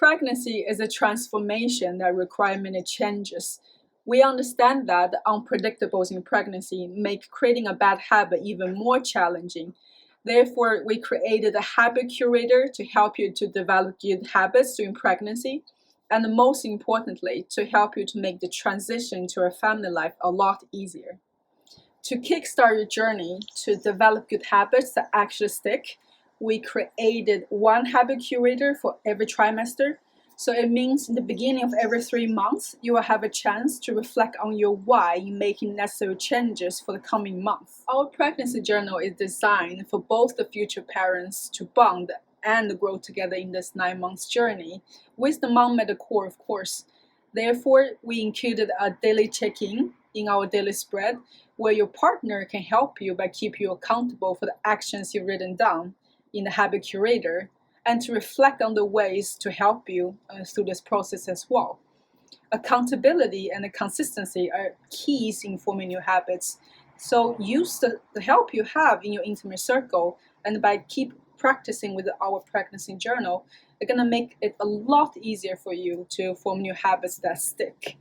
Pregnancy is a transformation that requires many changes. We understand that the unpredictables in pregnancy make creating a bad habit even more challenging. Therefore, we created a habit curator to help you to develop good habits during pregnancy, and most importantly, to help you to make the transition to a family life a lot easier. To kickstart your journey to develop good habits that actually stick, we created one habit curator for every trimester. So it means in the beginning of every 3 months, you will have a chance to reflect on your why in making necessary changes for the coming month. Our pregnancy journal is designed for both the future parents to bond and grow together in this 9 months journey, with the mom at the core, of course. Therefore, we included a daily check-in in our daily spread where your partner can help you by keeping you accountable for the actions you've written down in the habit curator, and to reflect on the ways to help you through this process as well. Accountability and consistency are keys in forming new habits. So use the help you have in your intimate circle, and by keep practicing with our pregnancy journal, it's gonna make it a lot easier for you to form new habits that stick.